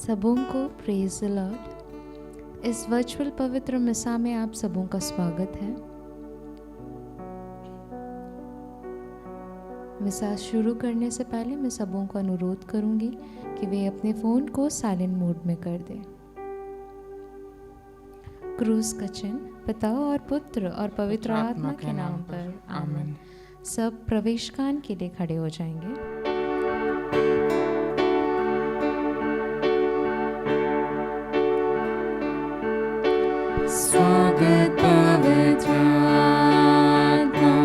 सबों को praise the Lord. इस वर्चुअल पवित्र मिसा में आप सबों का स्वागत है। मिसा शुरू करने से पहले मैं सबों को अनुरोध करूंगी कि वे अपने फ़ोन को साइलेंट मोड में कर दें। क्रूस का चिन्ह पिता और पुत्र और पवित्र आत्मा के नाम पर आमीन। सब प्रवेशकान के लिए खड़े हो जाएंगे। स्वागत पवित्र आत्मा,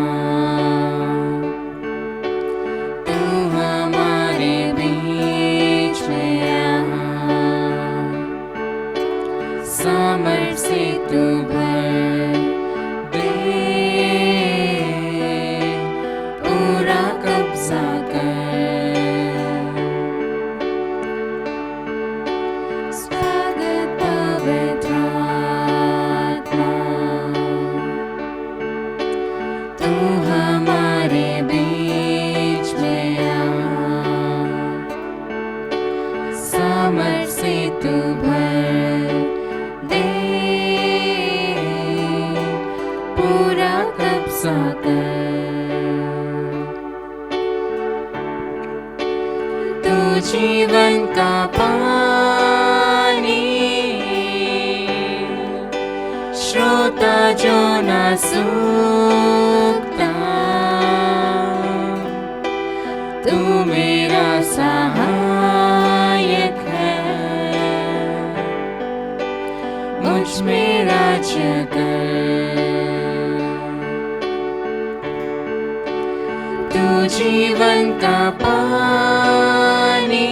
तू हमारे बीच में आ, सामर्थ से तू भर दे, पूरा कब्जा कर। स्वागत पवित्र जीवन का पानी, श्रोता जो न सूखता, तू मेरा सहायक है, मुझ में राज्य कर। तू जीवन का पानी,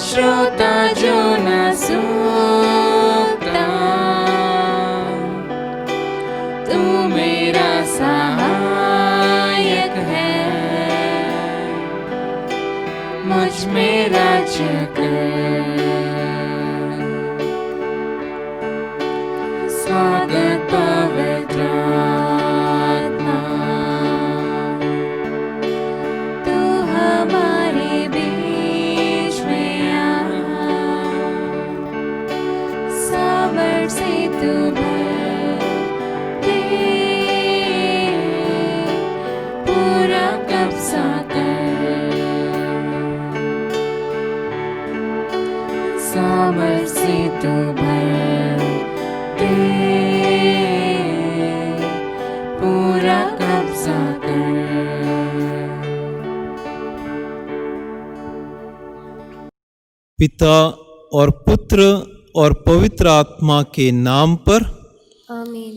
श्रोता जो न सूखता, तू मेरा सहायक है, मुझ में राज्य कर। स्वागत पवित्र आत्मा, तू हमारे बीच में आ, सामर्थ से तू भर दे, पूरा कब्जा कर। सामर्थ से तू भर दे, पूरा कब्जा कर। पिता और पुत्र और पवित्र आत्मा के नाम पर आमीन।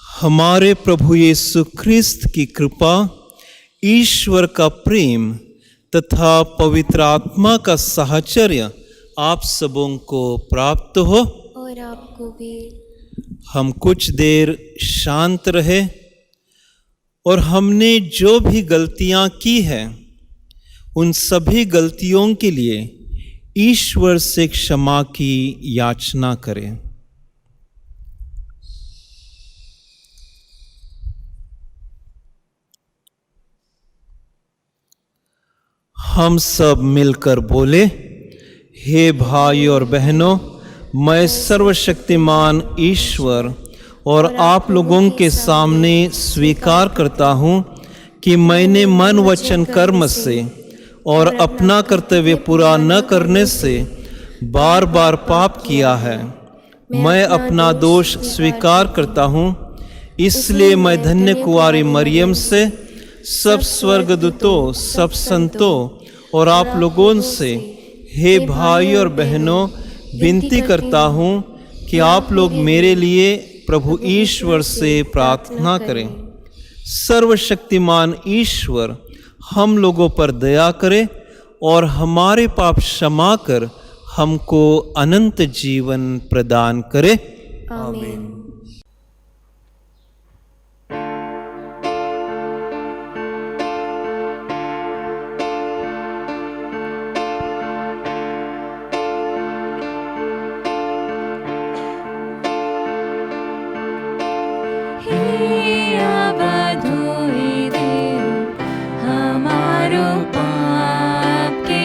हमारे प्रभु यीशु ख्रिस्त की कृपा, ईश्वर का प्रेम तथा पवित्र आत्मा का साहचर्य आप सबों को प्राप्त हो। और आपको भी। हम कुछ देर शांत रहे और हमने जो भी गलतियां की हैं उन सभी गलतियों के लिए ईश्वर से क्षमा की याचना करें। हम सब मिलकर बोले, हे भाई और बहनों, मैं सर्वशक्तिमान ईश्वर और आप लोगों के सामने स्वीकार करता हूँ कि मैंने मन वचन कर्म से और अपना कर्तव्य पूरा न करने से बार बार पाप किया है। मैं अपना दोष स्वीकार करता हूँ, इसलिए मैं धन्य कुंवारी मरियम से, सब स्वर्गदूतों, सब संतों और आप लोगों से, हे भाई और बहनों, विनती करता हूँ कि आप लोग मेरे लिए प्रभु ईश्वर से प्रार्थना करें। सर्वशक्तिमान ईश्वर हम लोगों पर दया करे और हमारे पाप क्षमा कर हमको अनंत जीवन प्रदान करे। आमीन। हमारो पाप के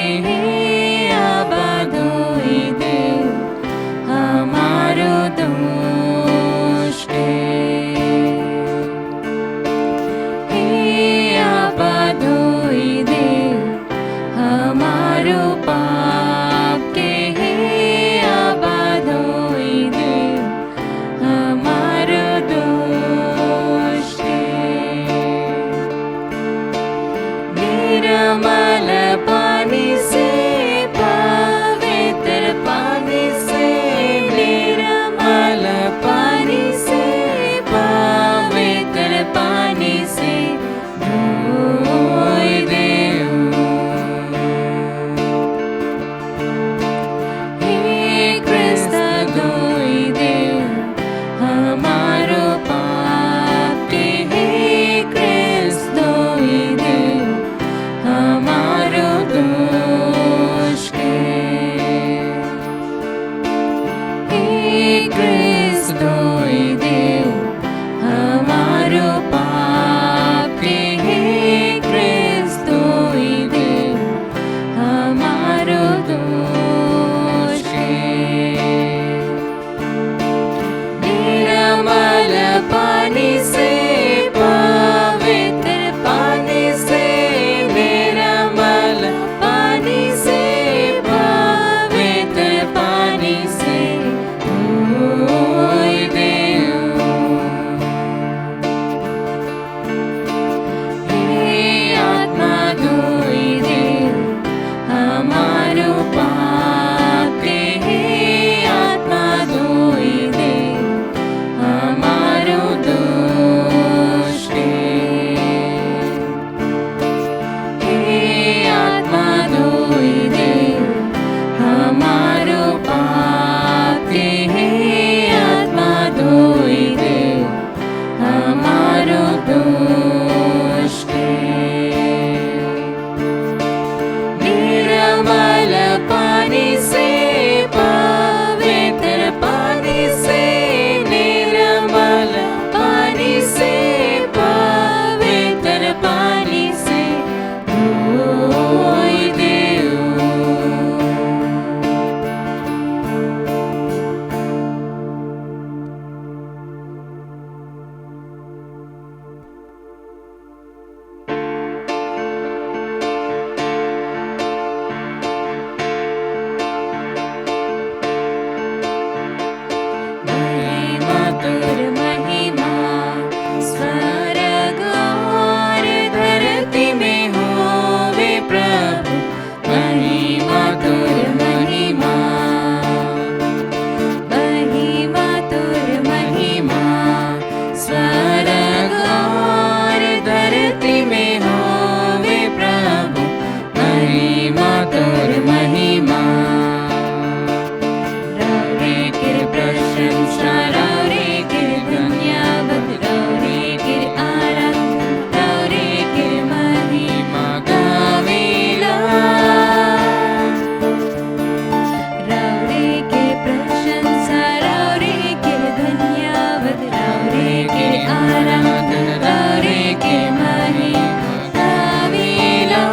तारे के आराधना तारे के महिमा गावेला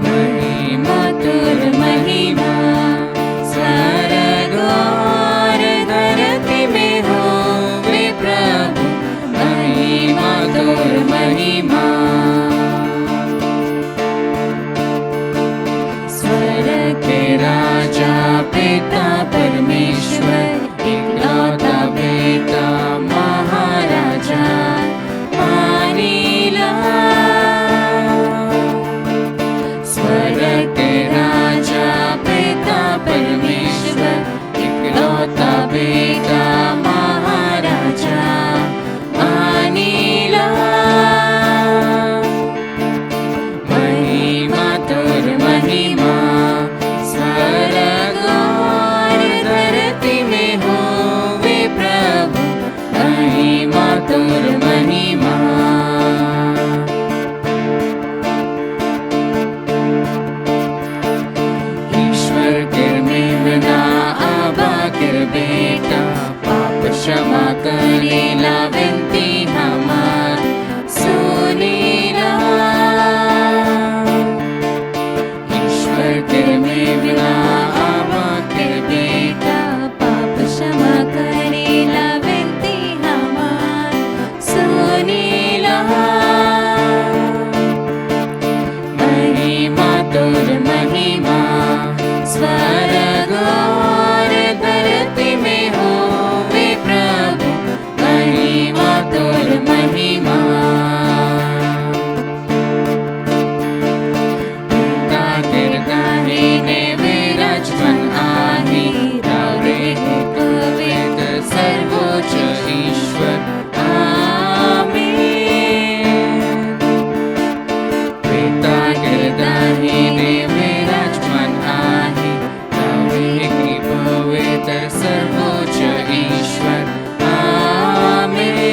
महिमा तुर महिमा स्वर्ग और धरती में होवे प्रभु महिमा तुर महिमा स्वर्ग के राजा पिता परमेश्वर इकलौता बेटा महाराजा मानीला स्वर्ग के राजा पिता परमेश्वर इकलौता बेटा महाराजा मानीला महिमा तुर महिमा स्वर्ग और धरती में होवे प्रभु महिमा तुर महिमा ईश्वर किरमिमना आबा किर बेटा पाप क्षमा करेला विनती हमार सुनीला ईश्वर किरमिमना आबा किर बेटा पाप क्षमा करेला विनती हमार सुनीला महिमा तुर महिमा स्वर्ग और धरती में होवे प्रभु महिमा तुर महिमा पिता गिरगाही ने विराजमान आहे रावे पवित्र सर्वोच्च ईश्वर आमीन पिता गिरगाही ने विराजमान आहे रावे पवित्र सर्वोच्च ईश्वर आमीन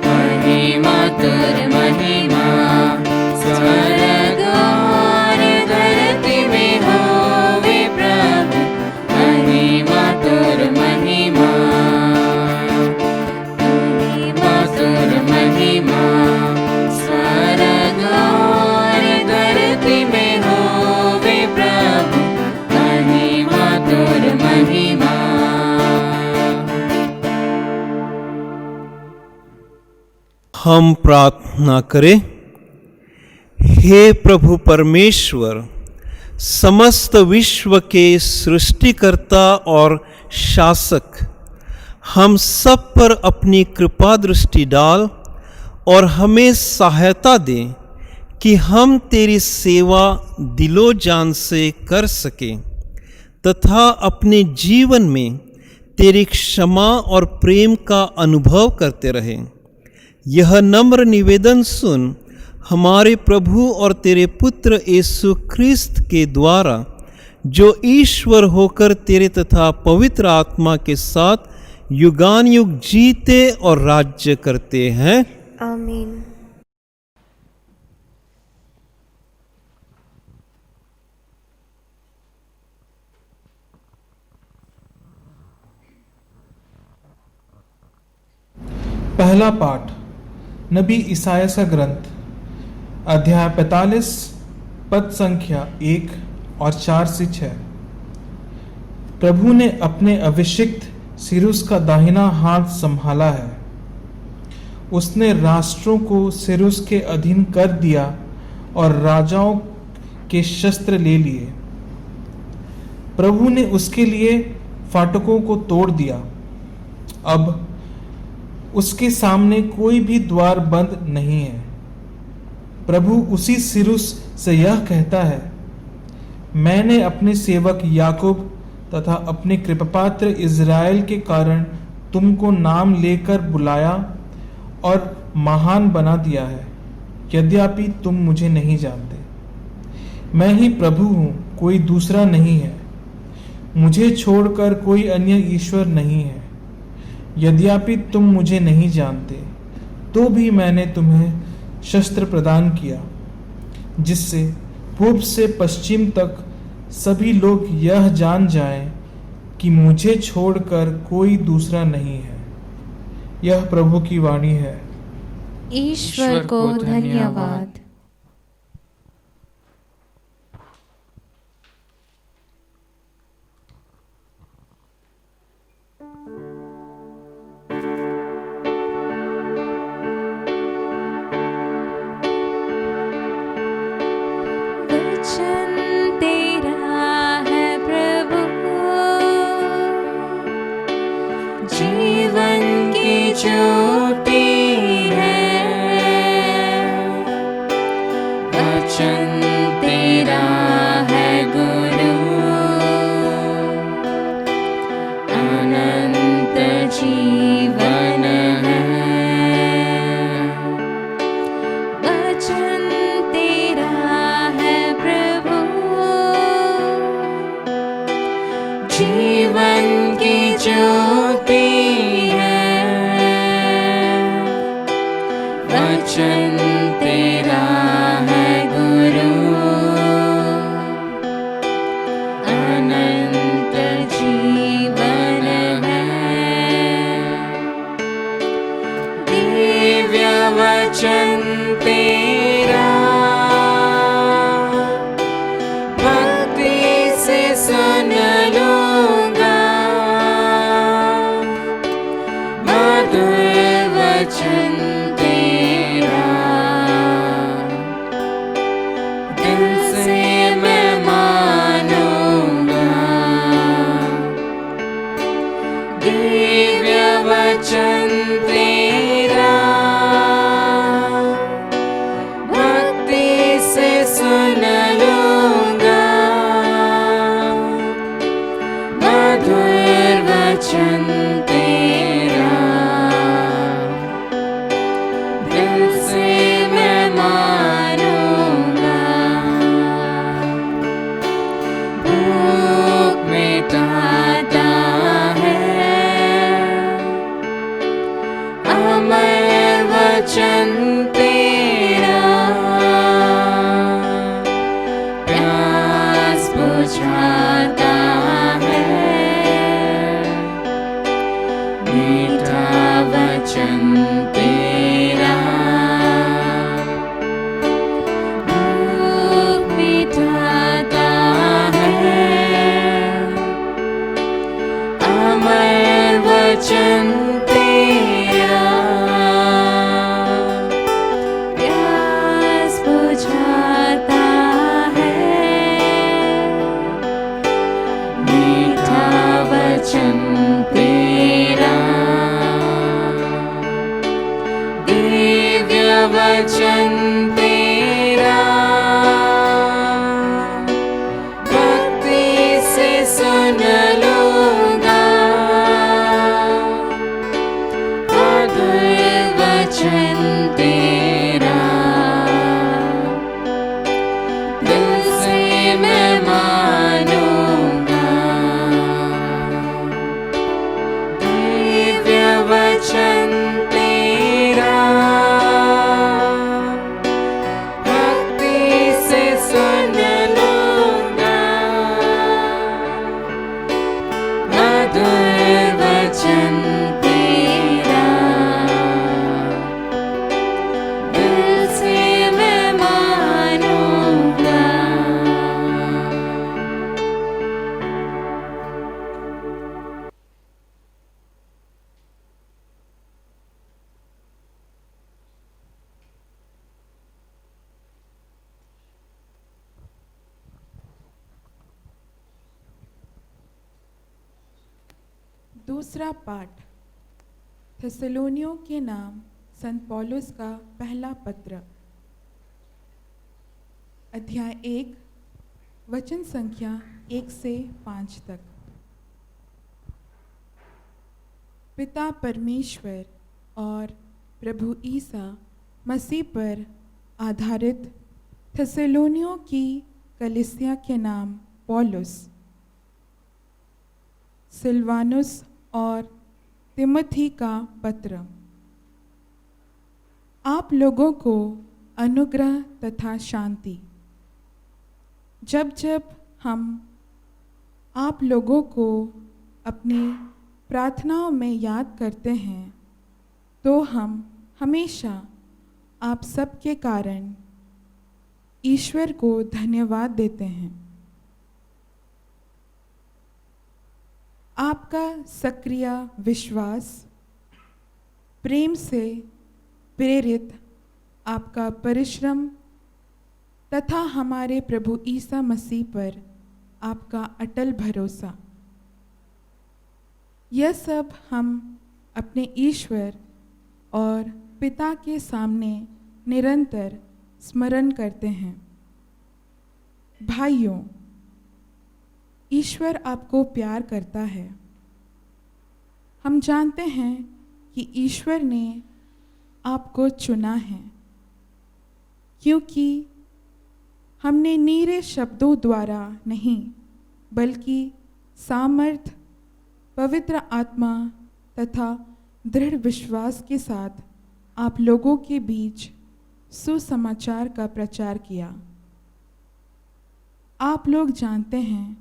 महिमा तुर महिमा स्वर्ग और धरती में होवे प्रभु महिमा तुर महिमा महिमा तुर महिमा स्वर्ग और धरती में होवे प्रभु महिमा तुर महिमा हम प्रार्थना करें। हे प्रभु परमेश्वर, समस्त विश्व के सृष्टिकर्ता और शासक, हम सब पर अपनी कृपा दृष्टि डाल और हमें सहायता दें कि हम तेरी सेवा दिलो जान से कर सकें तथा अपने जीवन में तेरी क्षमा और प्रेम का अनुभव करते रहें। यह नम्र निवेदन सुन हमारे प्रभु और तेरे पुत्र यीशु ख्रिस्त के द्वारा, जो ईश्वर होकर तेरे तथा पवित्र आत्मा के साथ युगान युग जीते और राज्य करते हैं। आमीन। पहला पाठ नबी ईसाया का ग्रंथ अध्याय 45 पद संख्या 1 और 4 से 6। प्रभु ने अपने अभिषिक्त सिरुस का दाहिना हाथ संभाला है। उसने राष्ट्रों को सिरुस के अधीन कर दिया और राजाओं के शस्त्र ले लिए। प्रभु ने उसके लिए फाटकों को तोड़ दिया। अब उसके सामने कोई भी द्वार बंद नहीं है। प्रभु उसी सिरुस से यह कहता है, मैंने अपने सेवक याकूब तथा अपने कृपापात्र इज़राइल के कारण तुमको नाम लेकर बुलाया और महान बना दिया है, यद्यपि तुम मुझे नहीं जानते। मैं ही प्रभु हूँ, कोई दूसरा नहीं है। मुझे छोड़कर कोई अन्य ईश्वर नहीं है। यद्यपि तुम मुझे नहीं जानते, तो भी मैंने तुम्हें शस्त्र प्रदान किया, जिससे पूर्व से पश्चिम तक सभी लोग यह जान जाएं कि मुझे छोड़कर कोई दूसरा नहीं है। यह प्रभु की वाणी है। ईश्वर को धन्यवाद। वचन तेरा है प्रभु, जीवन की ज्योति है। वचन तेरा है गुरु, अनंत जीवन है। वचन तेरा है प्रभु, जीवन की ज्योति है। वचन तेरा है गुरु, अनंत जीवन है। दिव्य वचन तेरा भक्ति से सुन लूंगा। मधुर वचन तेरा दिल से मैं मानूंगा। दिव्य वचन तेरा भक्ति से सुन लूंगा। मधुर वचन तेरा दिल से मैं मानूंगा। भूख मिटाता है अमर वचन तेरा। प्यास बुझाता है मीठा वचन तेरा। भूख मिटाता है अमर वचन तेरा। प्यास बुझाता है मीठा वचन तेरा। दिव्य वचन तेरा भक्ति से सुन लूंगा। मधुर वचन तेरा दिल से मैं मानूंगा। दिव्य वचन तेरा भक्ति से सुन लूंगा। मधुर वचन तेरा दिल से मैं मानूंगा। दूसरा पाठ थेसलोनियों के नाम संत पौलुस का पहला पत्र, अध्याय 1 वचन संख्या 1 से 5 तक। पिता परमेश्वर और प्रभु ईसा मसीह पर आधारित थेसलोनियों की कलीसिया के नाम पौलुस, सिलवानुस और तिमोथी का पत्र। आप लोगों को अनुग्रह तथा शांति। जब जब हम आप लोगों को अपनी प्रार्थनाओं में याद करते हैं तो हम हमेशा आप सबके कारण ईश्वर को धन्यवाद देते हैं। आपका सक्रिय विश्वास, प्रेम से प्रेरित आपका परिश्रम तथा हमारे प्रभु ईसा मसीह पर आपका अटल भरोसा, यह सब हम अपने ईश्वर और पिता के सामने निरंतर स्मरण करते हैं। भाइयों, ईश्वर आपको प्यार करता है। हम जानते हैं कि ईश्वर ने आपको चुना है, क्योंकि हमने नीरे शब्दों द्वारा नहीं बल्कि सामर्थ, पवित्र आत्मा तथा दृढ़ विश्वास के साथ आप लोगों के बीच सुसमाचार का प्रचार किया। आप लोग जानते हैं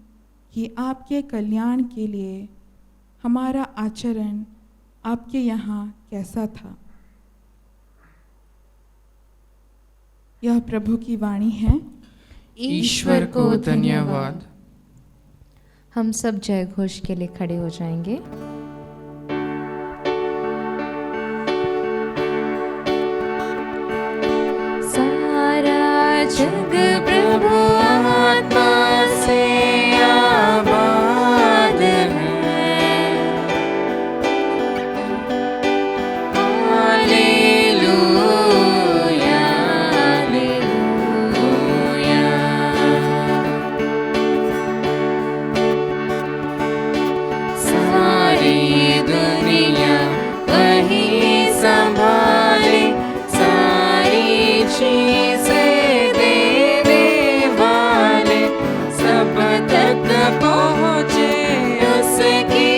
कि आपके कल्याण के लिए हमारा आचरण आपके यहाँ कैसा था। यह प्रभु की वाणी है। ईश्वर को धन्यवाद। हम सब जय घोष के लिए खड़े हो जाएंगे। सारा जग प्रभु आत्मा से आबाद है। Hallelujah, hallelujah. सारी दुनिया वही संभाले, सारी चीजें देने वाले, सब तक पहुँचे उसकी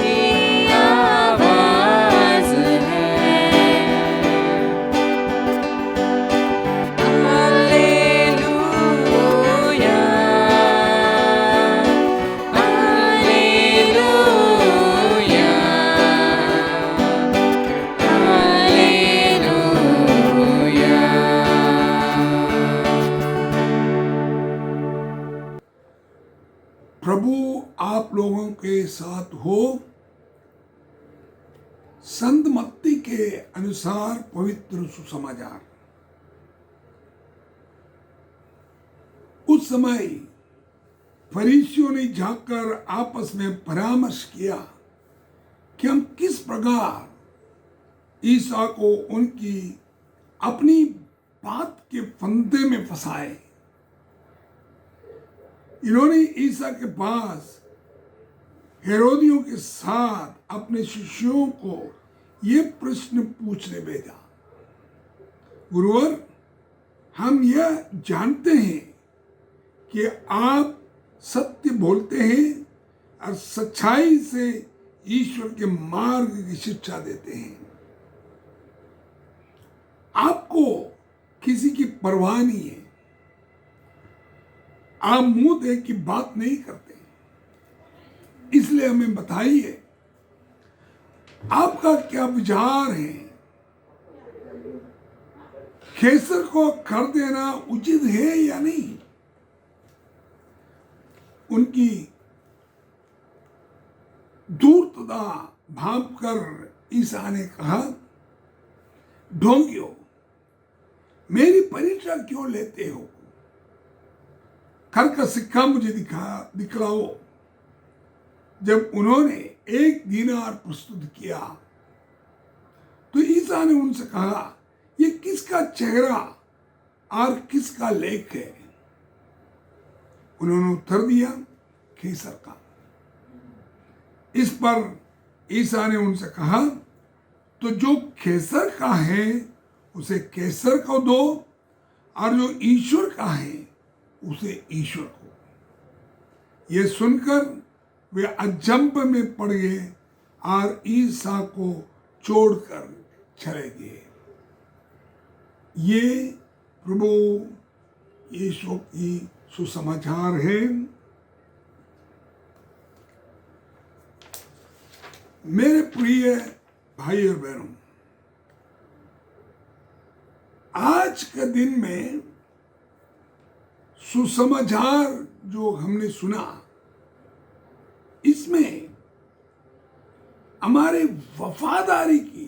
ही आवाज है। Hallelujah, hallelujah, hallelujah. प्रभु आप लोगों के साथ हो। संत मत्ती के अनुसार पवित्र सुसमाचार। उस समय फरीसियों ने जाकर आपस में परामर्श किया कि हम किस प्रकार ईसा को उनकी अपनी बात के फंदे में फंसाए। इन्होंने ईसा के पास हेरोदियों के साथ अपने शिष्यों को ये प्रश्न पूछने भेजा। गुरुवर, हम यह जानते हैं कि आप सत्य बोलते हैं और सच्चाई से ईश्वर के मार्ग की शिक्षा देते हैं। आपको किसी की परवाह नहीं है। आप मुंह देख की बात नहीं करते। इसलिए हमें बताइए, आपका क्या विचार है? कैसर को कर देना उचित है या नहीं? उनकी दूरता भांपकर ईसा ने कहा, ढोंगियो, मेरी परीक्षा क्यों लेते हो? कर का सिक्का मुझे दिखलाओ। जब उन्होंने 1 दीनार प्रस्तुत किया तो ईसा ने उनसे कहा, ये किसका चेहरा और किसका लेख है? उन्होंने उत्तर दिया, कैसर का। इस पर ईसा ने उनसे कहा, तो जो कैसर का है उसे कैसर को दो, और जो ईश्वर का है उसे ईश्वर को। ये सुनकर वे अचंभ में पड़ गए और ईसा को छोड़कर चले गए। ये प्रभु यीशु की सुसमाचार है। मेरे प्रिय भाई और बहनों, आज के दिन में सुसमाचार जो हमने सुना, इसमें हमारे वफादारी की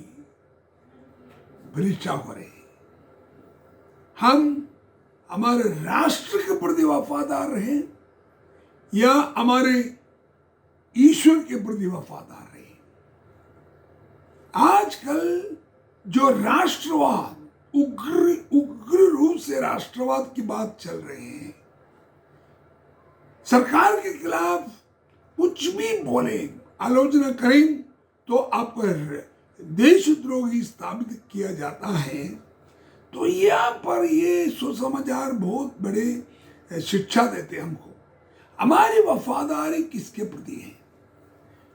परीक्षा हो रही है। हम हमारे राष्ट्र के प्रति वफादार रहे या हमारे ईश्वर के प्रति वफादार रहे। आजकल जो राष्ट्रवाद, उग्र रूप से राष्ट्रवाद की बात चल रही है, सरकार के खिलाफ कुछ भी बोले, आलोचना करें तो आपको देशद्रोही स्थापित किया जाता है। तो यहाँ पर ये सुसमाचार बहुत बड़े शिक्षा देते हमको। हमारी वफादारी किसके प्रति है?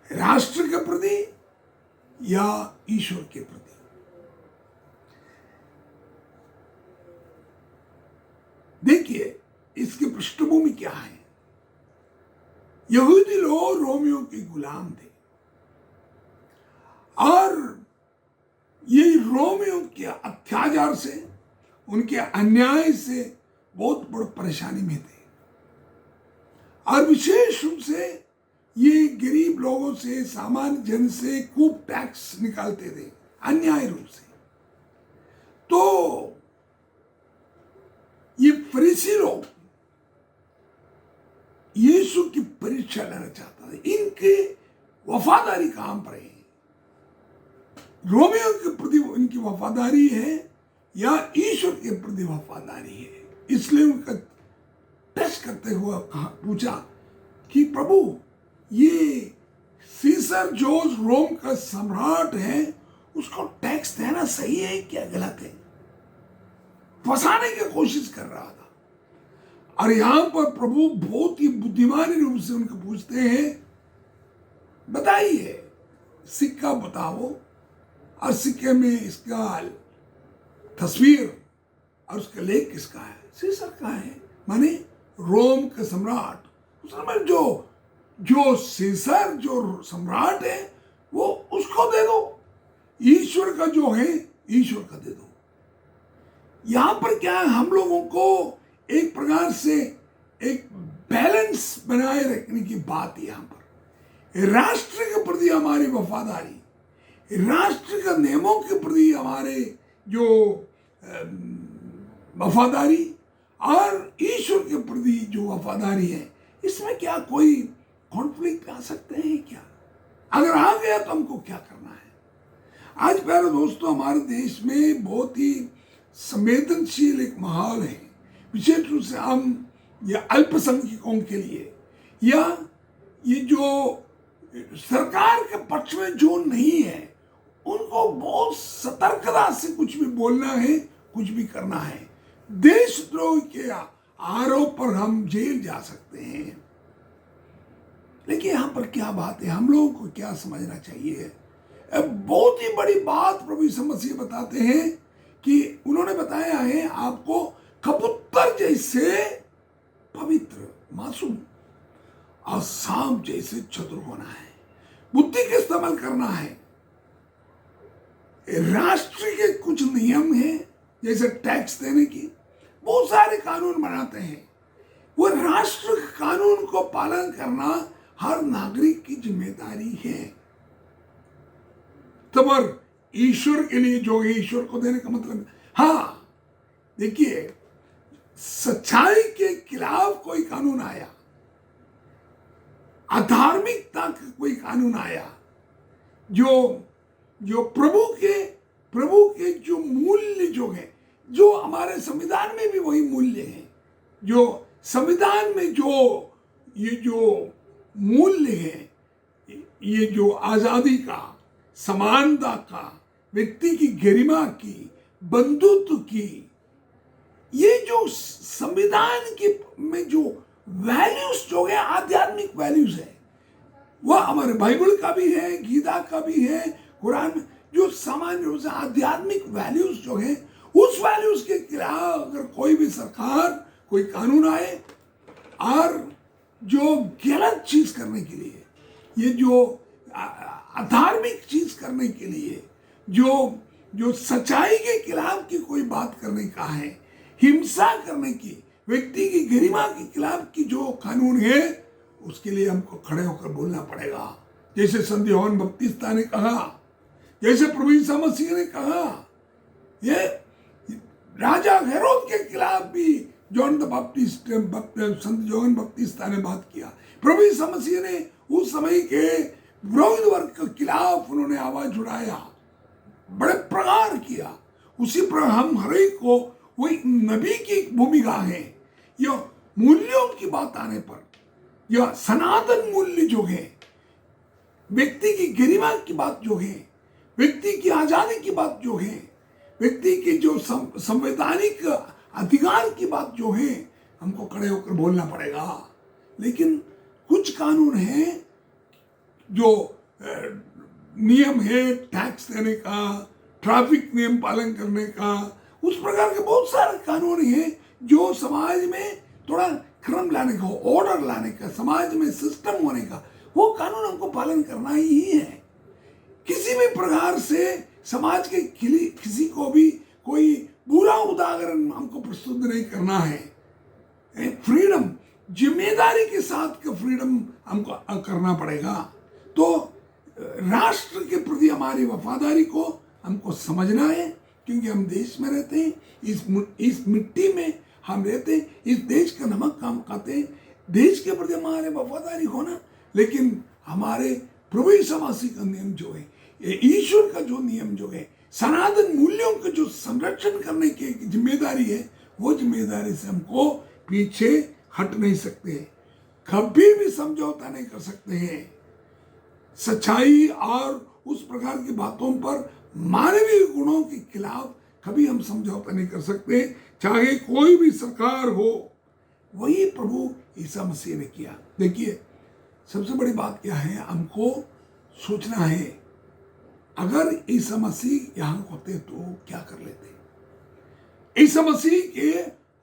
राष्ट्र के प्रति या ईश्वर के प्रति? देखिए, इसकी पृष्ठभूमि क्या है। यहूदी लोग रोमियों के गुलाम थे और ये रोमियों के अत्याचार से, उनके अन्याय से बहुत बड़ी परेशानी में थे और विशेष रूप से ये गरीब लोगों से, सामान्य जन से खूब टैक्स निकालते थे अन्याय रूप से। तो ये फरीसी लोग यीशु की परीक्षा लेना चाहता था। इनके वफादारी कहां पर है? रोमियों के प्रति इनकी वफादारी है या ईश्वर के प्रति वफादारी है? इसलिए उनका टेस्ट करते हुए पूछा कि प्रभु, ये सीसर जो रोम का सम्राट है, उसको टैक्स देना सही है क्या गलत है? फंसाने की कोशिश कर रहा था। और यहां पर प्रभु बहुत ही बुद्धिमानी रूप से उनको पूछते हैं, बताइए, सिक्का बताओ, और सिक्के में इसका तस्वीर और उसका लेख किसका है? सीसर का है, माने रोम का सम्राट। उसमें जो सीसर जो सम्राट है वो उसको दे दो, ईश्वर का जो है ईश्वर का दे दो। यहां पर क्या है, हम लोगों को एक प्रकार से एक बैलेंस बनाए रखने की बात है। यहां पर राष्ट्र के प्रति हमारी वफादारी, राष्ट्र के नियमों के प्रति हमारे जो वफादारी और ईश्वर के प्रति जो वफादारी है, इसमें क्या कोई कॉन्फ्लिक्ट आ सकते हैं क्या? अगर आ गया तो हमको क्या करना है? आज प्यारे दोस्तों, हमारे देश में बहुत ही संवेदनशील एक माहौल है, विशेष रूप से हम या अल्पसंख्यकों के लिए, या ये जो सरकार के पक्ष में जो नहीं है, उनको बहुत सतर्कता से कुछ भी बोलना है, कुछ भी करना है। देशद्रोह के आरोप पर हम जेल जा सकते हैं। लेकिन यहां पर क्या बात है, हम लोगों को क्या समझना चाहिए? बहुत ही बड़ी बात प्रभु यीशु मसीह बताते हैं कि उन्होंने बताया है आपको कबूतर जैसे पवित्र, मासूम और सांप जैसे चतुर होना है, बुद्धि का इस्तेमाल करना है। राष्ट्र के कुछ नियम हैं, जैसे टैक्स देने की, बहुत सारे कानून बनाते हैं। वो राष्ट्र कानून को पालन करना हर नागरिक की जिम्मेदारी है। तब ईश्वर के लिए जो है, ईश्वर को देने का मतलब, हाँ देखिए, सच्चाई के खिलाफ कोई कानून आया, अधार्मिकता का कोई कानून आया, जो प्रभु के जो मूल्य जो है, जो हमारे संविधान में भी वही मूल्य है, जो संविधान में ये जो मूल्य है, ये जो आजादी का, समानता का, व्यक्ति की गरिमा की, बंधुत्व की, ये जो संविधान के में जो वैल्यूज जो है, आध्यात्मिक वैल्यूज है, वह हमारे बाइबल का भी है, गीता का भी है, कुरान में जो सामान्य रूप से आध्यात्मिक वैल्यूज जो है, उस वैल्यूज के खिलाफ अगर कोई भी सरकार, कोई कानून आए और जो गलत चीज करने के लिए, ये जो अधार्मिक चीज करने के लिए, जो सच्चाई के खिलाफ की कोई बात करने का है, हिंसा करने की, व्यक्ति की गरिमा के खिलाफ की जो कानून है, उसके लिए हमको खड़े होकर बोलना पड़ेगा। जैसे संत यूहन्ना बपतिस्ता ने कहा, जैसे प्रभु यीशु मसीह ने कहा, ये राजा हेरोद के खिलाफ भी संत यूहन्ना बपतिस्ता ने बात किया। प्रभु यीशु मसीह ने उस समय के विरोध वर्ग के खिलाफ उन्होंने आवाज उठाया, बड़े प्रहार किया। उसी प्रकार हम हर एक को वही नबी की भूमिका है। यह मूल्यों की बात आने पर, यह सनातन मूल्य जो है, व्यक्ति की गरिमा की बात जो है, व्यक्ति की आजादी की बात जो है, व्यक्ति के जो संवैधानिक अधिकार की बात जो है, हमको खड़े होकर बोलना पड़ेगा। लेकिन कुछ कानून हैं, जो नियम है टैक्स देने का, ट्रैफिक नियम पालन करने का, उस प्रकार के बहुत सारे कानून हैं जो समाज में थोड़ा क्रम लाने का, ऑर्डर लाने का, समाज में सिस्टम होने का, वो कानून हमको पालन करना ही है। किसी भी प्रकार से समाज के किसी को भी कोई बुरा उदाहरण हमको प्रस्तुत नहीं करना है। फ्रीडम, जिम्मेदारी के साथ का फ्रीडम हमको करना पड़ेगा। तो राष्ट्र के प्रति हमारी वफादारी को हमको समझना है, क्योंकि हम देश में रहते हैं, इस मिट्टी में हम रहते हैं, इस देश का नमक काम खाते हैं। देश के प्रति हमारे वफादारी होना, लेकिन हमारे प्रभु यीशु मसीह का नियम जो है, ये ईश्वर का जो नियम जो है, सनातन मूल्यों का जो संरक्षण करने की जिम्मेदारी है, वो जिम्मेदारी से हमको पीछे हट नहीं सकते, कभी भी समझौता नहीं कर सकते हैं। सच्चाई और उस प्रकार की बातों पर, मानवीय गुणों के खिलाफ कभी हम समझौता नहीं कर सकते, चाहे कोई भी सरकार हो। वही प्रभु यीशु मसीह ने किया। देखिए, सबसे बड़ी बात क्या है, हमको सोचना है, अगर यीशु मसीह यहाँ होते तो क्या कर लेते। यीशु मसीह के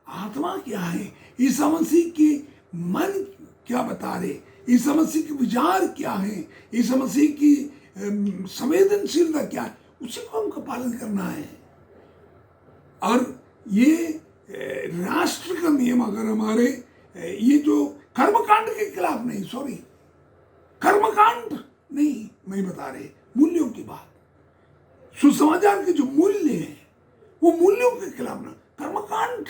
आत्मा क्या है, यीशु मसीह के मन क्या बता रहे, यीशु मसीह के विचार क्या है, यीशु मसीह की संवेदनशीलता क्या है, उसी को हमको पालन करना है। और ये राष्ट्र का नियम अगर हमारे, ये जो कर्मकांड के खिलाफ नहीं, सॉरी कर्मकांड नहीं, मैं बता रहे मूल्यों की बात, सुसमाचार के जो मूल्य हैं, वो मूल्यों के खिलाफ ना, कर्मकांड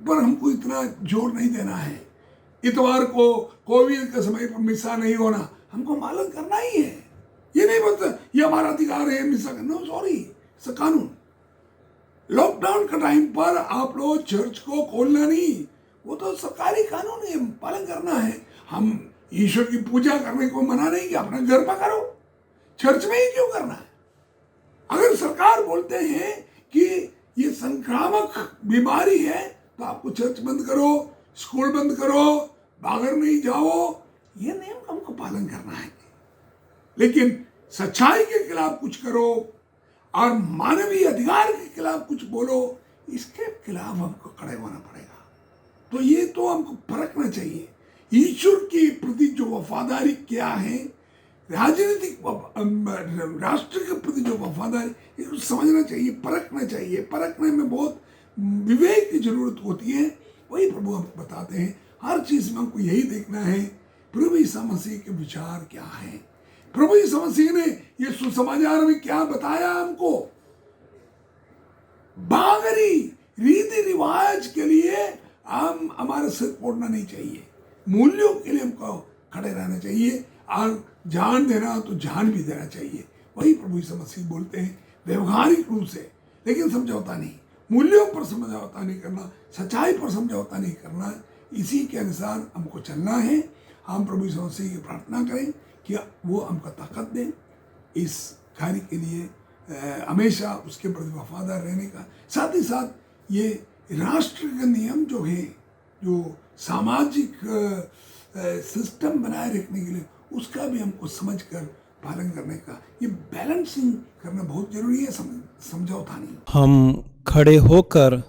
पर हमको इतना जोर नहीं देना है। इतवार को कोविड के समय पर मिसा नहीं होना, हमको पालन करना ही है। ये नहीं बोलते ये हमारा अधिकार है मिसा करना, सॉरी, इसका कानून। लॉकडाउन का टाइम पर आप लोग चर्च को खोलना नहीं, वो तो सरकारी कानून है, पालन करना है। हम ईश्वर की पूजा करने को मना नहीं किया, अपने घर पर करो, चर्च में ही क्यों करना है। अगर सरकार बोलते हैं कि ये संक्रामक बीमारी है, तो आपको चर्च बंद करो, स्कूल बंद करो, बाहर नहीं जाओ, ये नियम हमको पालन करना है। लेकिन सच्चाई के खिलाफ कुछ करो और मानवीय अधिकार के खिलाफ कुछ बोलो, इसके खिलाफ हमको खड़े होना पड़ेगा। तो ये तो हमको परखना चाहिए, ईश्वर के प्रति जो वफादारी क्या है, राजनीतिक राष्ट्र के प्रति जो वफादारी, इसको समझना चाहिए, परखना चाहिए। परखने में बहुत विवेक की जरूरत होती है। वही प्रभु हमको बताते हैं, हर चीज में हमको यही देखना है, प्रभु यीशु मसीह के विचार क्या है, प्रभु यीशु मसीह ने ये सुसमाचार में क्या बताया हमको। बागरी रीति रिवाज के लिए हम हमारा सिर फोड़ना नहीं चाहिए, मूल्यों के लिए हमको खड़े रहना चाहिए, और जान देना तो जान भी देना चाहिए। वही प्रभु यीशु मसीह बोलते हैं, व्यवहारिक रूप से, लेकिन समझौता नहीं, मूल्यों पर समझौता नहीं करना, सच्चाई पर समझौता नहीं करना, इसी के अनुसार हमको चलना है। हम प्रभु यीशु मसीह की प्रार्थना करें कि वो हमको ताकत दें इस कार्य के लिए, हमेशा उसके प्रति वफादार रहने का। साथ ही साथ ये राष्ट्र का नियम जो है, जो सामाजिक सिस्टम बनाए रखने के लिए, उसका भी हमको समझकर पालन करने का, ये बैलेंसिंग करना बहुत जरूरी है, समझौता नहीं। हम खड़े होकर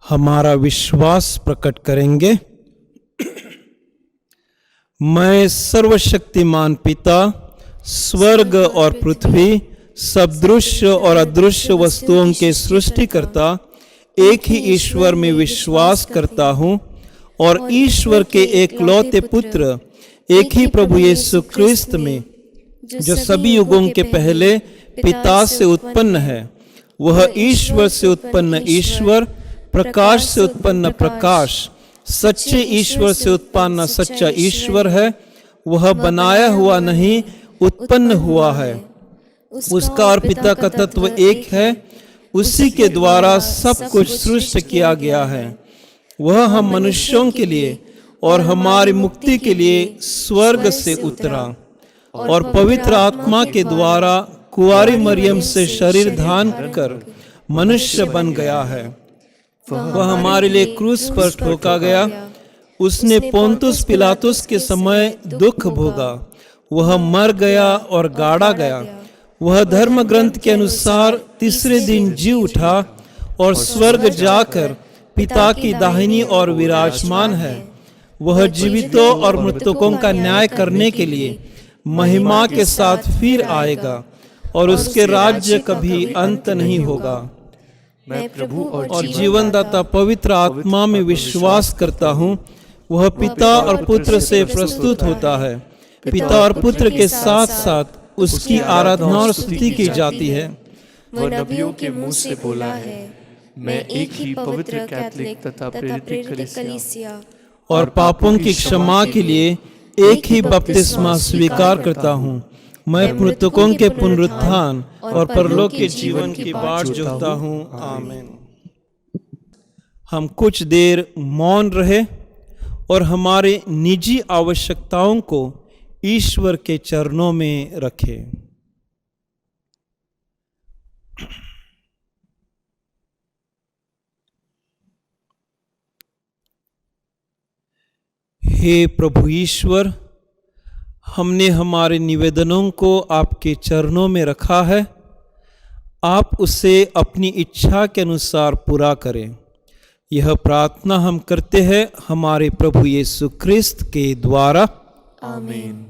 हमारा विश्वास प्रकट करेंगे। मैं सर्वशक्तिमान पिता, स्वर्ग और पृथ्वी, सब दृश्य और अदृश्य वस्तुओं के सृष्टिकर्ता एक ही ईश्वर में विश्वास करता हूँ और ईश्वर के एकलौते पुत्र एक ही प्रभु यीशु क्रिस्त में, जो सभी युगों के पहले पिता से उत्पन्न है, वह ईश्वर से उत्पन्न ईश्वर, प्रकाश से उत्पन्न प्रकाश, सच्चे ईश्वर से उत्पन्न सच्चा ईश्वर है। वह बनाया हुआ नहीं, उत्पन्न हुआ है। उसका और पिता का तत्व एक है। उसी के द्वारा सब कुछ सृष्टि किया गया है। वह हम मनुष्यों के लिए और हमारी मुक्ति के लिए स्वर्ग से उतरा और पवित्र आत्मा के द्वारा कुंवारी मरियम से शरीर धारण कर मनुष्य बन गया है। वह हमारे लिए क्रूस पर ठोका गया। उसने पोंतुस पिलातुस के समय दुख भोगा। वह मर गया और गाड़ा गया। वह धर्म ग्रंथ के अनुसार तीसरे दिन जी उठा और स्वर्ग जाकर पिता की दाहिनी ओर विराजमान है। वह जीवितों और मृतकों का न्याय करने के लिए महिमा के साथ फिर आएगा और उसके राज्य कभी अंत नहीं होगा। मैं प्रभु और जीवनदाता पवित्र आत्मा में विश्वास करता हूँ। वह पिता और पुत्र से प्रस्तुत होता है। पिता और पुत्र के साथ साथ उसकी आराधना और स्तुति की जाती है। वह नबियों के मुंह से बोला है, मैं एक ही पवित्र कैथोलिक तथा प्रेरित कलीसिया और पापों की क्षमा के लिए एक ही बपतिस्मा स्वीकार करता हूँ। मैं मृतकों के पुनरुत्थान और परलोक के जीवन की बाट जोहता हूँ। आमीन। हम कुछ देर मौन रहे और हमारे निजी आवश्यकताओं को ईश्वर के चरणों में रखें। हे प्रभु ईश्वर, हमने हमारे निवेदनों को आपके चरणों में रखा है। आप उसे अपनी इच्छा के अनुसार पूरा करें। यह प्रार्थना हम करते हैं हमारे प्रभु यीशु क्रिस्त के द्वारा। आमीन।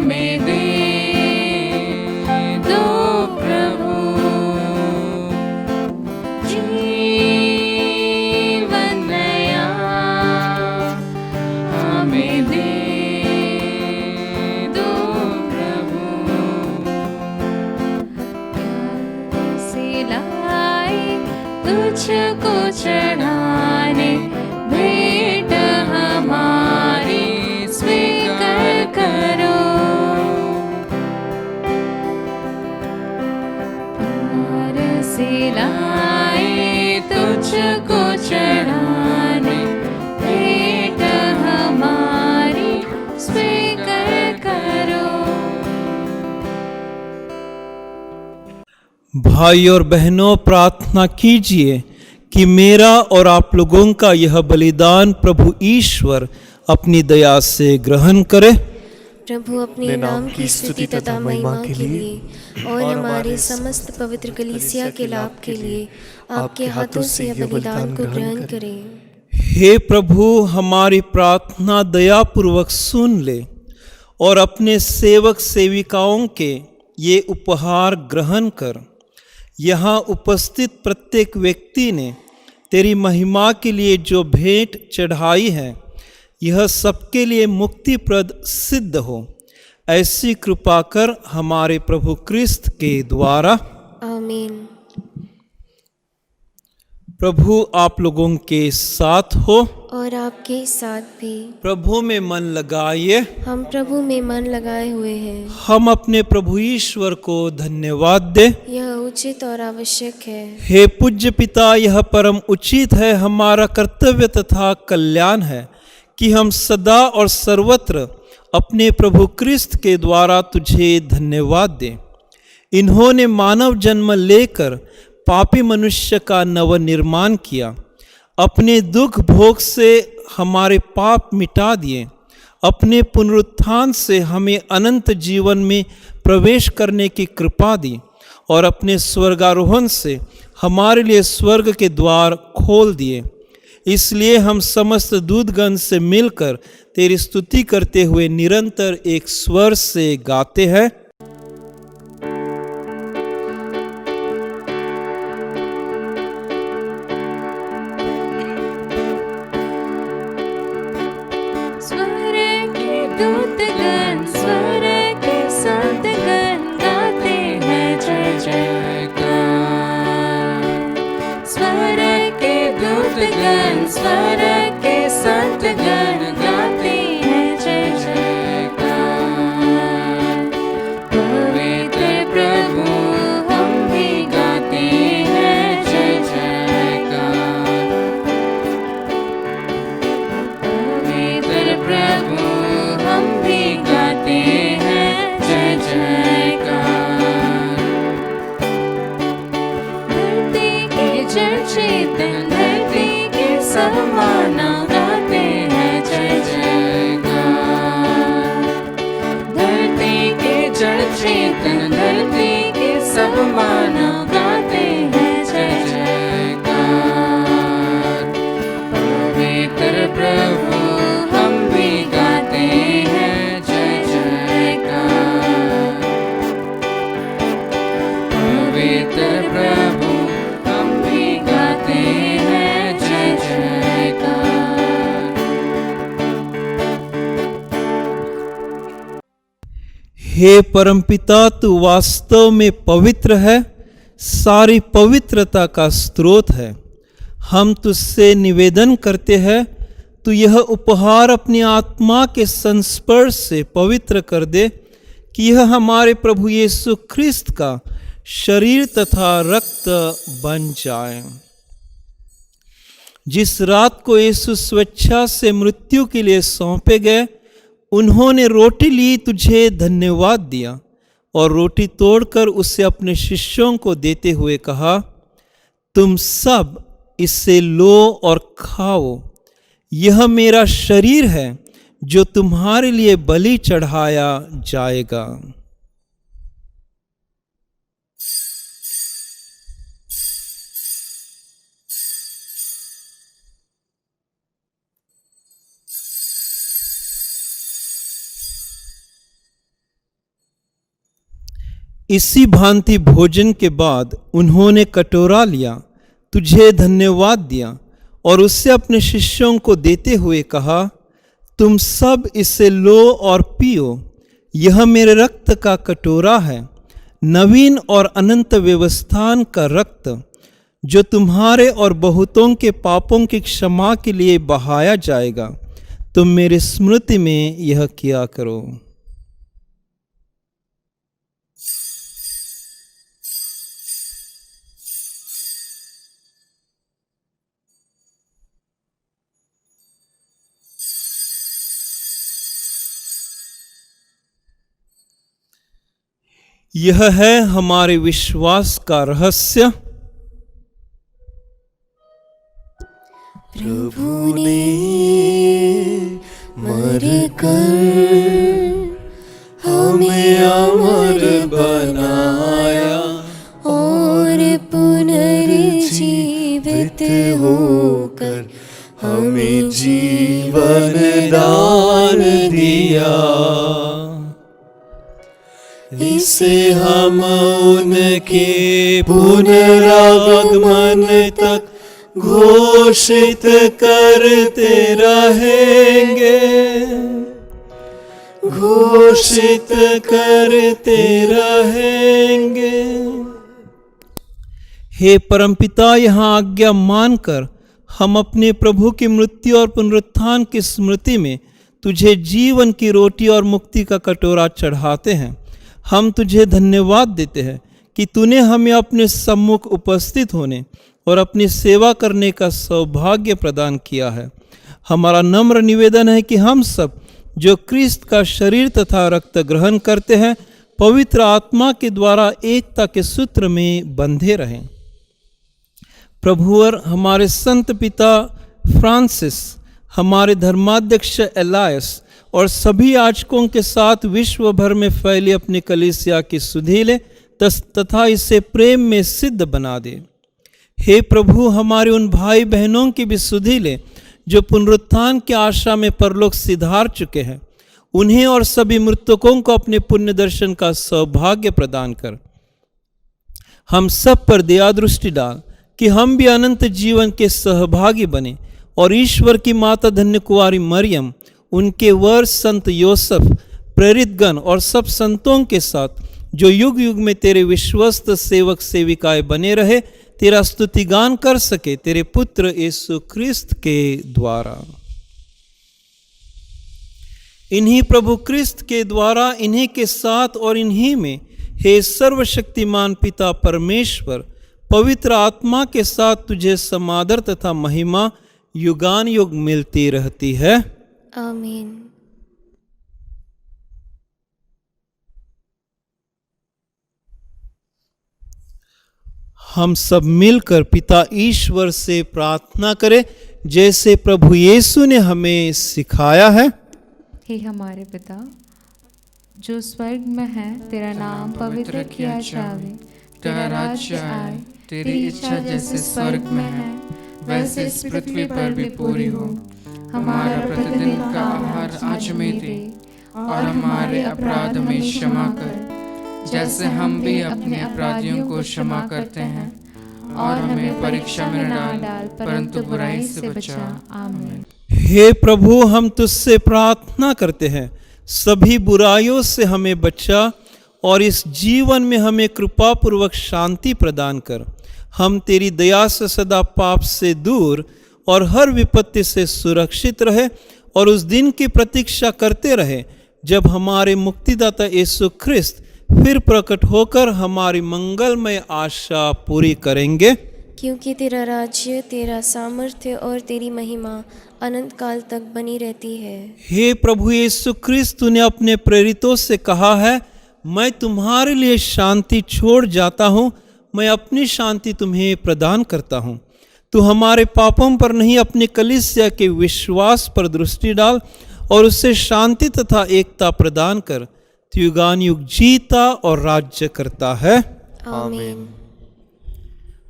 हमें दे दो प्रभु, जीवन नया हमें दे दो प्रभु। प्यार से लाए तुझको चढ़ाने, भेंट हमारी स्वीकार करो। प्यार से लाए तुझको चढ़ाने, भेंट हमारी स्वीकार करो। भाई और बहनों, प्रार्थना कीजिए कि मेरा और आप लोगों का यह बलिदान प्रभु ईश्वर अपनी दया से ग्रहण करे। प्रभु अपने नाम की स्तुति तथा महिमा के लिए और हमारे समस्त पवित्र कलीसिया के लाभ के लिए आपके हाथों से यह बलिदान को ग्रहण करें। हे प्रभु, हमारी प्रार्थना दयापूर्वक सुन ले और अपने सेवक सेविकाओं के ये उपहार ग्रहण कर। यहाँ उपस्थित प्रत्येक व्यक्ति ने तेरी महिमा के लिए जो भेंट चढ़ाई है, यह सबके लिए मुक्तिप्रद सिद्ध हो। ऐसी कृपा कर हमारे प्रभु क्रिस्त के द्वारा। आमीन। प्रभु आप लोगों के साथ हो और आपके साथ भी। प्रभु में मन लगाइए। हम प्रभु में मन लगाए हुए हैं। हम अपने प्रभु ईश्वर को धन्यवाद दे। यह उचित और आवश्यक है। हे पूज्य पिता, यह परम उचित है, हमारा कर्तव्य तथा कल्याण है कि हम सदा और सर्वत्र अपने प्रभु क्रिस्त के द्वारा तुझे धन्यवाद दें। इन्होंने मानव जन्म लेकर पापी मनुष्य का नवनिर्माण किया, अपने दुख भोग से हमारे पाप मिटा दिए, अपने पुनरुत्थान से हमें अनंत जीवन में प्रवेश करने की कृपा दी और अपने स्वर्गारोहण से हमारे लिए स्वर्ग के द्वार खोल दिए। इसलिए हम समस्त दूतगण से मिलकर तेरी स्तुति करते हुए निरंतर एक स्वर से गाते हैं। स्वर के दूतगण, स्वर के संतगण गाते हैं जय जयकार। स्वर के दूतगण, स्वर के संतगण गाते हैं जय जयकार। पवित्र प्रभु हम भी गाते हैं जय जयकार। पवित्र प्रभु हम भी गाते हैं जय जयकार। धरती के जड़ चेतन, धरती के सब मानव गाते हैं जय जयकार। धरती के जड़ चेतन, धरती के सब मानव गाते हैं जय जयकार। पवित्र प्रभु हम भी गाते हैं जय जयकार। पवित्र प्रभु हम भी गाते हैं जय जयकार। हे परमपिता, तू वास्तव में पवित्र है, सारी पवित्रता का स्रोत है। हम तुझसे निवेदन करते हैं, तू यह उपहार अपनी आत्मा के संस्पर्श से पवित्र कर दे कि यह हमारे प्रभु यीशु ख्रिस्त का शरीर तथा रक्त बन जाए। जिस रात को यीशु स्वेच्छा से मृत्यु के लिए सौंपे गए, उन्होंने रोटी ली, तुझे धन्यवाद दिया और रोटी तोड़कर उसे अपने शिष्यों को देते हुए कहा, तुम सब इससे लो और खाओ, यह मेरा शरीर है जो तुम्हारे लिए बलि चढ़ाया जाएगा। इसी भांति भोजन के बाद उन्होंने कटोरा लिया, तुझे धन्यवाद दिया और उससे अपने शिष्यों को देते हुए कहा, तुम सब इसे लो और पियो, यह मेरे रक्त का कटोरा है, नवीन और अनंत व्यवस्थान का रक्त, जो तुम्हारे और बहुतों के पापों की क्षमा के लिए बहाया जाएगा। तुम मेरी स्मृति में यह किया करो। यह है हमारे विश्वास का रहस्य। प्रभु ने मर कर हमें अमर बनाया और पुनर्जीवित होकर हमें जीवन दान दिया। इसे हम उनके पुनरागमन तक घोषित करते रहेंगे, घोषित करते रहेंगे। हे परमपिता, यहाँ आज्ञा मानकर हम अपने प्रभु की मृत्यु और पुनरुत्थान की स्मृति में तुझे जीवन की रोटी और मुक्ति का कटोरा चढ़ाते हैं। हम तुझे धन्यवाद देते हैं कि तूने हमें अपने सम्मुख उपस्थित होने और अपनी सेवा करने का सौभाग्य प्रदान किया है। हमारा नम्र निवेदन है कि हम सब जो क्रिस्त का शरीर तथा रक्त ग्रहण करते हैं, पवित्र आत्मा के द्वारा एकता के सूत्र में बंधे रहें। प्रभुवर हमारे संत पिता फ्रांसिस, हमारे धर्माध्यक्ष एलायस और सभी याजकों के साथ विश्व भर में फैली अपनी कलीसिया की सुधि ले तथा इसे प्रेम में सिद्ध बना दे। हे प्रभु, हमारे उन भाई बहनों की भी सुधि ले जो पुनरुत्थान की आशा में परलोक सिधार चुके हैं। उन्हें और सभी मृतकों को अपने पुण्य दर्शन का सौभाग्य प्रदान कर। हम सब पर दया दृष्टि डाल कि हम भी अनंत जीवन के सहभागी बने और ईश्वर की माता धन्य कुंवारी मरियम, उनके वर संत योसेफ, प्रेरितगण और सब संतों के साथ जो युग युग में तेरे विश्वस्त सेवक सेविकाएं बने रहे, तेरा स्तुतिगान कर सके तेरे पुत्र यीशु क्रिस्त के द्वारा। इन्हीं प्रभु क्रिस्त के द्वारा, इन्हीं के साथ और इन्हीं में, हे सर्वशक्तिमान पिता परमेश्वर, पवित्र आत्मा के साथ तुझे समादर तथा महिमा युगान युग मिलती रहती है। आमीन। हम सब मिलकर पिता ईश्वर से प्रार्थना करें जैसे प्रभु यीशु ने हमें सिखाया है। हे हमारे पिता जो स्वर्ग में है, तेरा नाम पवित्र किया जावे, तेरा राज्य आए, तेरी इच्छा जैसे स्वर्ग में है वैसे इस पृथ्वी पर भी पूरी हो। हमारा प्रतिदिन का आहार आज हमें दे और हमारे अपराध में क्षमा कर जैसे हम भी अपने अपराधियों को क्षमा करते हैं, और हमें परीक्षा में न डाल परंतु बुराई से बचा। आमीन। हे प्रभु, हम तुझसे प्रार्थना करते हैं, सभी बुराइयों से हमें बचा और इस जीवन में हमें कृपा पूर्वक शांति प्रदान कर। हम तेरी दया से सदा पाप से दूर और हर विपत्ति से सुरक्षित रहे और उस दिन की प्रतीक्षा करते रहे जब हमारे मुक्तिदाता यीशु ख्रिस्त फिर प्रकट होकर हमारी मंगलमय आशा पूरी करेंगे। क्योंकि तेरा राज्य, तेरा सामर्थ्य और तेरी महिमा अनंत काल तक बनी रहती है। हे प्रभु यीशु ख्रिस्त, तूने अपने प्रेरितों से कहा है, मैं तुम्हारे लिए शांति छोड़ जाता हूँ, मैं अपनी शांति तुम्हें प्रदान करता हूँ। तू हमारे पापों पर नहीं, अपने कलीसिया के विश्वास पर दृष्टि डाल और उससे शांति तथा एकता प्रदान कर। तू युगान युग जीता और राज्य करता है। आमीन।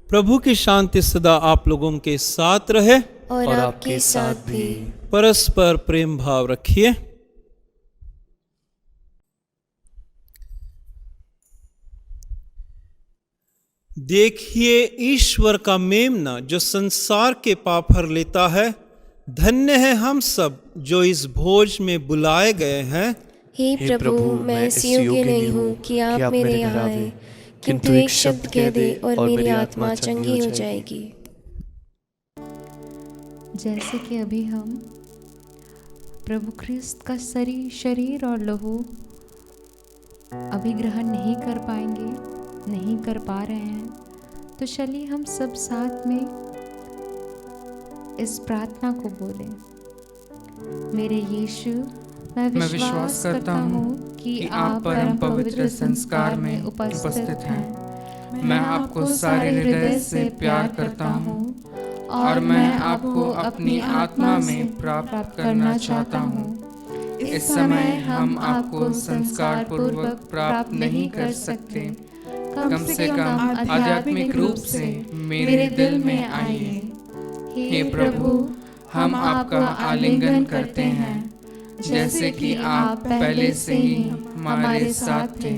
प्रभु की शांति सदा आप लोगों के साथ रहे और आपके साथ भी। परस्पर प्रेम भाव रखिए। देखिए ईश्वर का मेमना जो संसार के पाप हर लेता है। धन्य है हम सब जो इस भोज में बुलाए गए हैं। हे प्रभु, मैं इस योग्य नहीं हूँ कि आप मेरे यहाँ आए, किंतु एक शब्द कह दे और मेरी आत्मा चंगी हो जाएगी। जैसे कि अभी हम प्रभु ख्रिस्त का शरीर और लहू अभी ग्रहण नहीं कर पाएंगे, नहीं कर पा रहे हैं, तो चलिए हम सब साथ में इस प्रार्थना को बोलें। मेरे यीशु, मैं विश्वास करता हूँ कि आप परम पवित्र संस्कार में उपस्थित हैं। मैं आपको सारे हृदय से प्यार करता हूँ और मैं आपको अपनी आत्मा में प्राप्त करना चाहता हूँ। इस समय हम आपको संस्कार पूर्वक प्राप्त नहीं कर सकते, कम से कम आध्यात्मिक रूप से मेरे दिल में आइए। हे प्रभु, हम आपका आलिंगन करते हैं, जैसे कि आप पहले से ही हमारे साथ थे।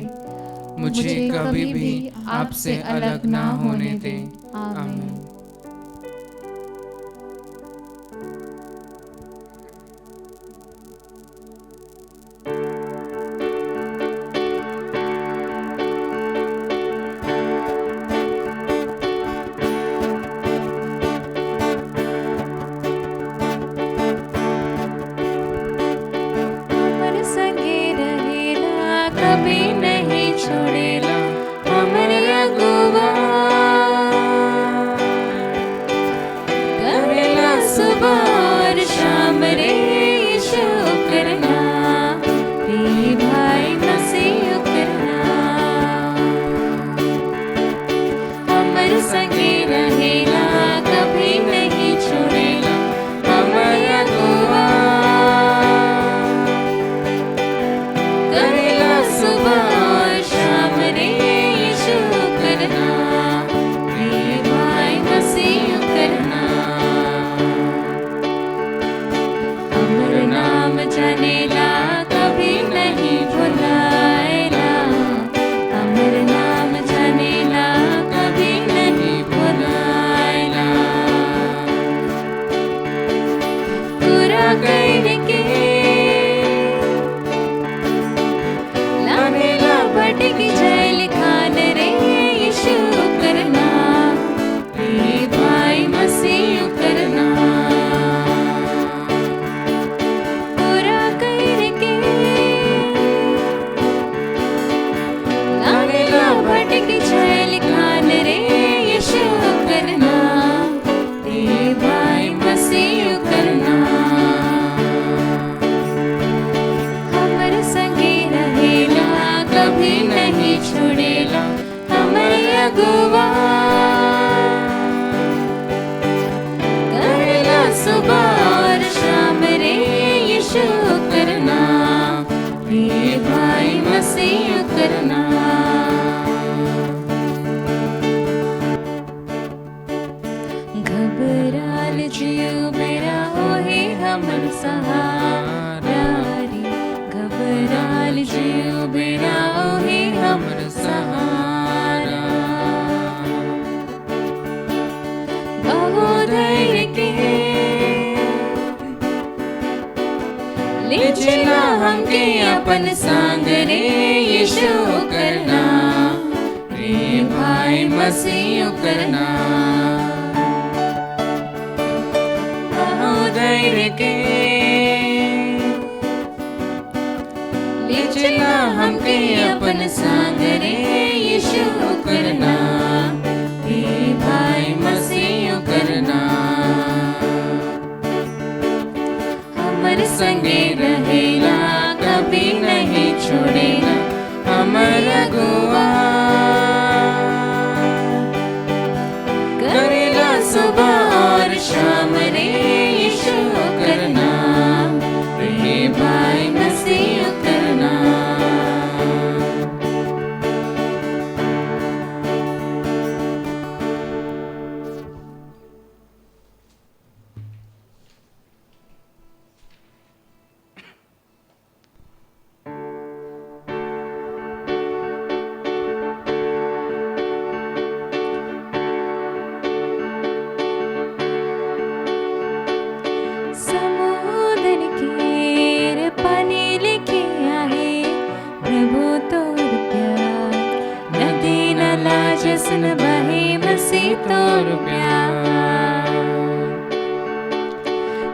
मुझे कभी भी आपसे अलग ना होने दें। आमीन। अपन संग रे यीशु करना, रे भाई मसीह करना। धैर्य के ले चला हमके अपन संग रे यीशु करना, रे भाई मसीह करना। हमर संगे रहेला, कभी नहीं छोड़ेगा हमारा गुआ। करेला सुबह और शाम रे यीशु करना, रे भाई मसीह करना। जसन बहे मसीह तोर प्यार।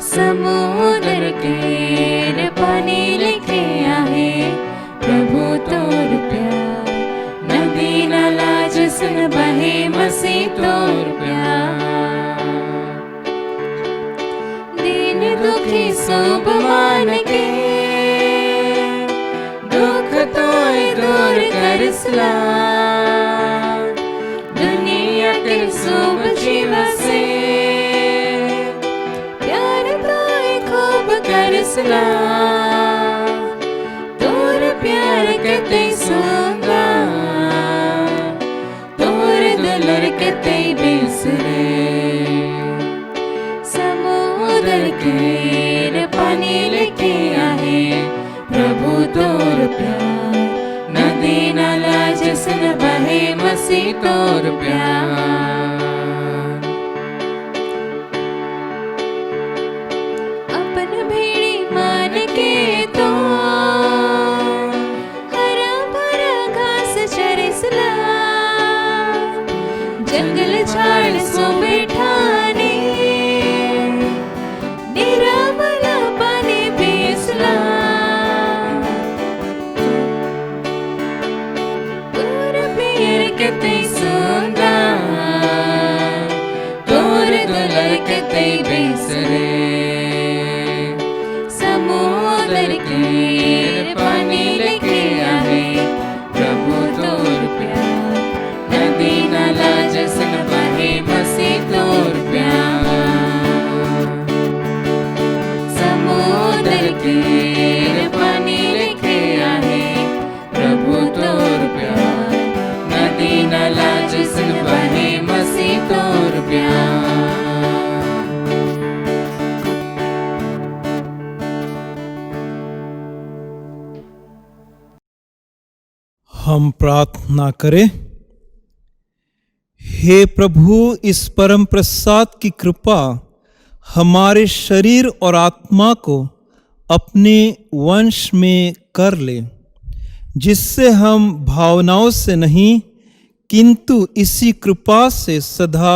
समुद्र के पानी लेके आए प्रभु तोर प्यार। नदी नाला जसन बहे मसीह तोर प्यार। दीन दुखी सब मान के दुख तो दूर करसला। दुनिया के सब जीव से प्यार तो खूब करसला। तोर प्यार कते सोंगा तोर दुलर कते बिसरे। समुद्र के पानी लेके आए प्रभु तोर प्यार। नदी नाला जसन बहे मसीह तोर प्यार। अपन भेड़ी मान के तो हरा भरा घास चरसला। जंगल झाड़ सो बैठाने निरामला पानी पिसला। कते सोंगा तोर दुलर कते बिसरे। समुद्र के पानी लेके आए प्रभु तोर प्यार। नदी नाला जसन बहे मसीह तोर प्यार। समुद्र के पानी लेके आए प्रभु तोर प्यार। नदी नाला जसन बहे मसीह तोर प्यार। हम प्रार्थना करें। हे प्रभु, इस परम प्रसाद की कृपा हमारे शरीर और आत्मा को अपने वंश में कर ले, जिससे हम भावनाओं से नहीं किंतु इसी कृपा से सदा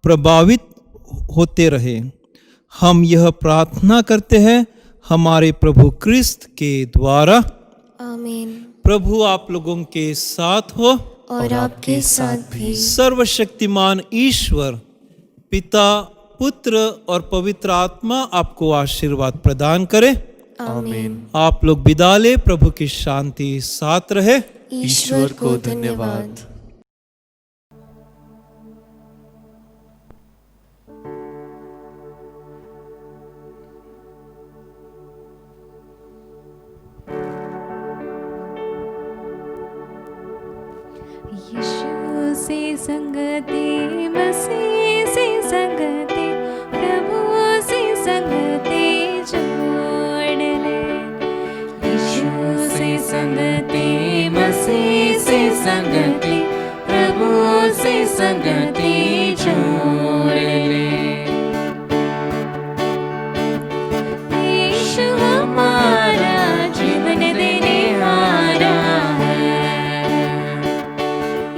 प्रभावित होते रहे। हम यह प्रार्थना करते हैं हमारे प्रभु क्रिस्त के द्वारा। आमीन। प्रभु आप लोगों के साथ हो और आपके साथ भी। सर्वशक्तिमान ईश्वर पिता, पुत्र और पवित्र आत्मा आपको आशीर्वाद प्रदान करे। आमीन। आप लोग विदा ले। प्रभु की शांति साथ रहे। ईश्वर को धन्यवाद। यीशु से संगति, मसीह से संगति, प्रभु से संगति जोड़ ले। यीशु से संगति, मसीह से संगति, प्रभु से संगति जोड़ ले। यीशु हमारा जीवन देने हारा है।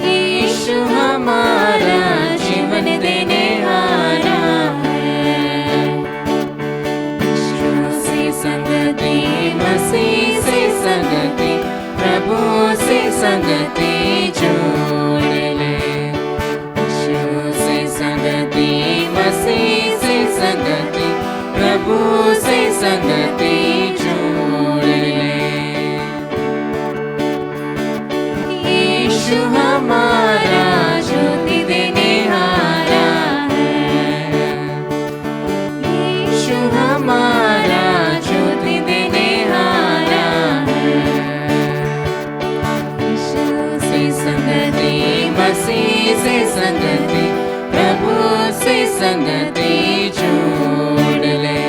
यीशु हमारा जीवन देने हारा है। यीशु से संगति, मसीह से संगति, प्रभु से संगति जोड़ ले। यीशु से संगति, मसीह से संगति, प्रभु से संगति जोड़ ले। यीशु हमारा ज्योति देने हारा है। यीशु हमारा ज्योति देने हारा है। यीशु से संगति, मसीह से संगति, प्रभु से संगति जोड़ ले।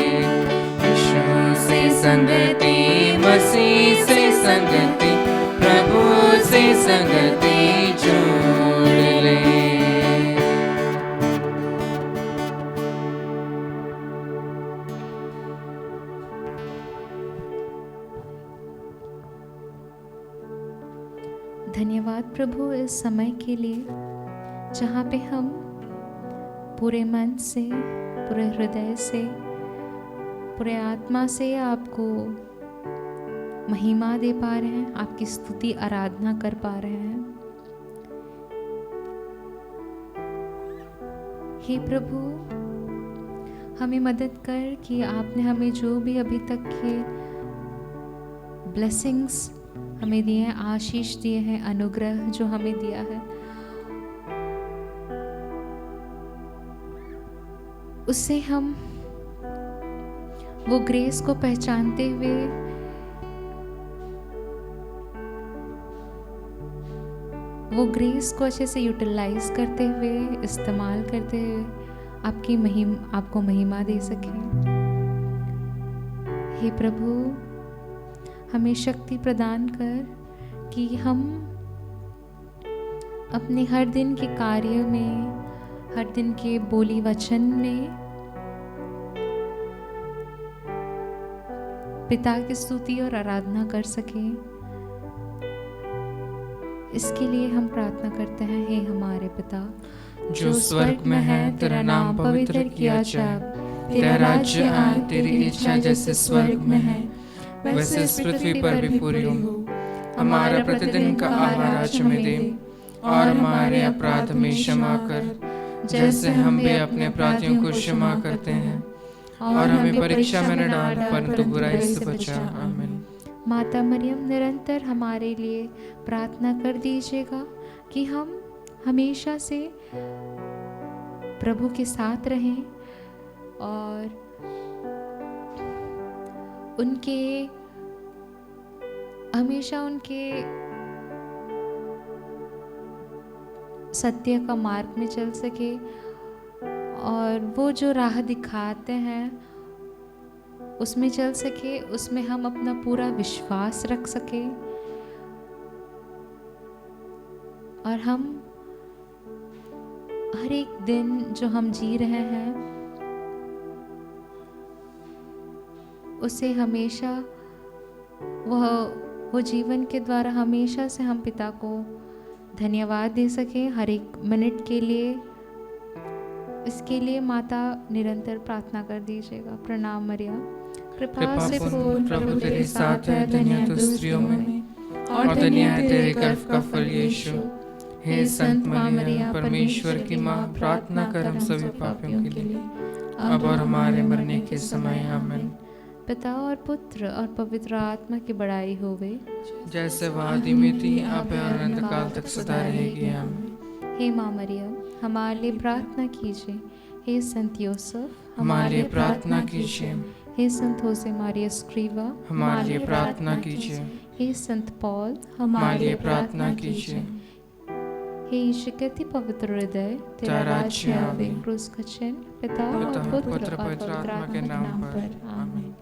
यीशु से संगति, मसीह से संगति, प्रभु से संगति जोड़ ले। धन्यवाद प्रभु इस समय के लिए जहाँ पे हम पूरे मन से, पूरे हृदय से, पूरे आत्मा से आपको महिमा दे पा रहे हैं, आपकी स्तुति आराधना कर पा रहे हैं। हे प्रभु, हमें मदद कर कि आपने हमें जो भी अभी तक के ब्लेसिंग्स हमें दिए हैं, आशीष दिए हैं, अनुग्रह जो हमें दिया है, उससे हम वो ग्रेस को पहचानते हुए वो ग्रेस को अच्छे से यूटिलाइज करते हुए, इस्तेमाल करते हुए आपको महिमा दे सकें। हे प्रभु, हमें शक्ति प्रदान कर कि हम अपने हर दिन के कार्य में, हर दिन के बोली वचन में पिता की स्तुति और आराधना कर सकें। इसके लिए हम प्रार्थना करते हैं। हे हमारे पिता जो स्वर्ग में है, तेरा नाम पवित्र किया जाए, तेरा राज्य आए, तेरी इच्छा जैसे स्वर्ग में है वैसे इस पृथ्वी पर भी पूरी हो। हमारा प्रतिदिन का आहार आज हमें दे, और हमारे अपराध में क्षमा कर जैसे हम भी अपने अपराधियों को क्षमा करते हैं, और हमें परीक्षा में न डाल परंतु बुराई से बचा। आमीन। माता मरियम, निरंतर हमारे लिए प्रार्थना कर दीजिएगा कि हम हमेशा से प्रभु के साथ रहें और हमेशा उनके सत्य का मार्ग में चल सके, और वो जो राह दिखाते हैं उसमें चल सके, उसमें हम अपना पूरा विश्वास रख सके, और हम हर एक दिन जो हम जी रहे हैं उसे हमेशा वो जीवन के द्वारा हमेशा से हम पिता को धन्यवाद दे सकें हर एक मिनट के लिए। इसके लिए माता निरंतर प्रार्थना कर दीजिएगा। प्रणाम मरियम, कृपा से पूर्ण, प्रभु तेरे साथ है, धन्य तू स्त्रियों में, और धन्य है तेरे गर्भ का फल यीशु। हे संत मरियम, परमेश्वर की माँ, प्रार्थना कर हम सभी पापियों के लिए, अब और हमारे मरने के समय। आमीन। पिता और पुत्र और पवित्र आत्मा की बड़ाई होवे, जैसे वह आदि में थी, अब है और अनंत काल तक सदा रहेगी। आमीन। हे माँ मरियम, हमारे लिए प्रार्थना कीजिए। हे संत यूसुफ, हमारे लिए प्रार्थना कीजिए। हे संत होसे मारिया स्क्रीवा, हमारे लिए प्रार्थना कीजिए। हे संत पॉल, हमारे लिए प्रार्थना कीजिए। हे यीशु के अति पवित्र हृदय, तेरा राज्य आवे, क्रूस का चिन्ह पिता और पुत्र और पवित्र आत्मा के नाम पर। आमीन।